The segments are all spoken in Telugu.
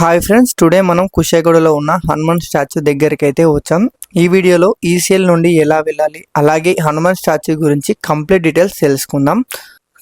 హాయ్ ఫ్రెండ్స్, టుడే మనం కుషాయిగూడలో ఉన్న హనుమాన్ స్టాచ్యూ దగ్గరికి అయితే వచ్చాం. ఈ వీడియోలో ఈసీఎల్ నుండి ఎలా వెళ్ళాలి, అలాగే హనుమాన్ స్టాచ్యూ గురించి కంప్లీట్ డీటెయిల్స్ తెలుసుకుందాం.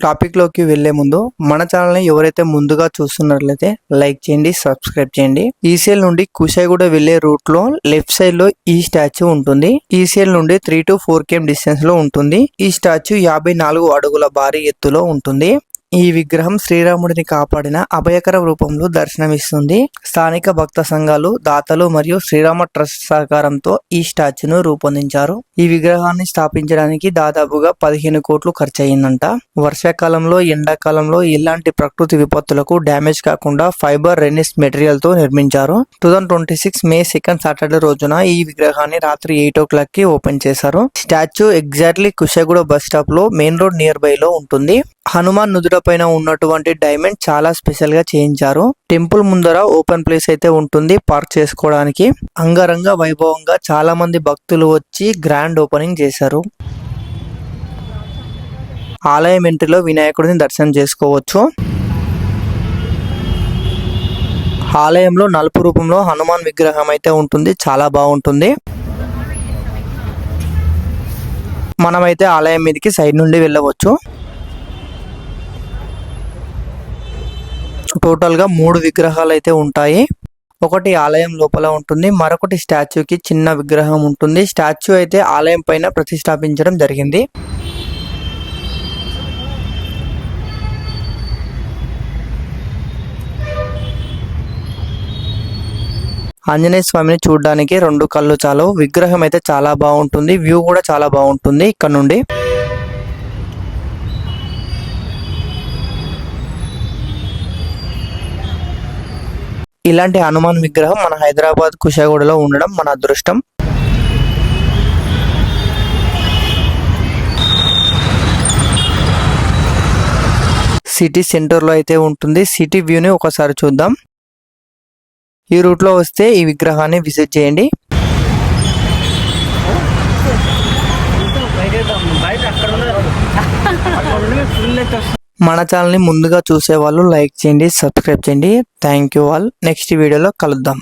టాపిక్లోకి వెళ్లే ముందు మన ఛానల్ని ఎవరైతే ముందుగా చూస్తున్నట్లయితే లైక్ చేయండి, సబ్స్క్రైబ్ చేయండి. ఈసీఎల్ నుండి కుషాయిగూడ వెళ్లే రూట్ లో లెఫ్ట్ సైడ్ లో ఈ స్టాచ్యూ ఉంటుంది. ఈసీఎల్ నుండి 3 to 4 km డిస్టెన్స్ లో ఉంటుంది. ఈ స్టాచ్యూ 54 అడుగుల భారీ ఎత్తులో ఉంటుంది. ఈ విగ్రహం శ్రీరాముడిని కాపాడిన అభయకర రూపంలో దర్శనమిస్తుంది. స్థానిక భక్త సంఘాలు, దాతలు మరియు శ్రీరామ ట్రస్ట్ సహకారంతో ఈ స్టాచ్యూను రూపొందించారు. ఈ విగ్రహాన్ని స్థాపించడానికి దాదాపుగా 15 కోట్లు ఖర్చయిందంట. వర్షాకాలంలో, ఎండాకాలంలో ఇలాంటి ప్రకృతి విపత్తులకు డ్యామేజ్ కాకుండా ఫైబర్ రెనిస్ మెటీరియల్ తో నిర్మించారు. 2026 May 2 సాటర్డే రోజున ఈ విగ్రహాన్ని రాత్రి 8 o'clock కి ఓపెన్ చేశారు. Statue exactly Kushaiguda bus stop లో మెయిన్ రోడ్ నియర్ బై లో ఉంటుంది. హనుమాన్ నుదుట పైన ఉన్నటువంటి డైమండ్ చాలా స్పెషల్ గా చేయించారు. టెంపుల్ ముందర ఓపెన్ ప్లేస్ అయితే ఉంటుంది పార్క్ చేసుకోవడానికి. అంగరంగ వైభవంగా చాలా మంది భక్తులు వచ్చి గ్రాండ్ ఓపెనింగ్ చేశారు. ఆలయం ఎంట్రీలో వినాయకుడిని దర్శనం చేసుకోవచ్చు. ఆలయంలో నలుపు రూపంలో హనుమాన్ విగ్రహం అయితే ఉంటుంది, చాలా బాగుంటుంది. మనమైతే ఆలయం మీదకి సైడ్ నుండి వెళ్ళవచ్చు. టోటల్ గా 3 విగ్రహాలు అయితే ఉంటాయి. ఒకటి ఆలయం లోపల ఉంటుంది, మరొకటి స్టాచ్యూకి చిన్న విగ్రహం ఉంటుంది. స్టాచ్యూ అయితే ఆలయం పైన ప్రతిష్టాపించడం జరిగింది. ఆంజనేయ స్వామిని చూడడానికి 2 కళ్ళు చాలు. విగ్రహం అయితే చాలా బాగుంటుంది, వ్యూ కూడా చాలా బాగుంటుంది ఇక్కడ నుండి. ఇలాంటి హనుమాన్ విగ్రహం మన హైదరాబాద్ కుషాయిగూడలో ఉండడం మన అదృష్టం. సిటీ సెంటర్లో అయితే ఉంటుంది. సిటీ వ్యూని ఒకసారి చూద్దాం. ఈ రూట్లో వస్తే ఈ విగ్రహాన్ని విజిట్ చేయండి. మన ఛానల్ని ముందుగా చూసే వాళ్ళు లైక్ చేయండి, సబ్స్క్రైబ్ చేయండి. Thank you all. నెక్స్ట్ వీడియోలో కలుద్దాం.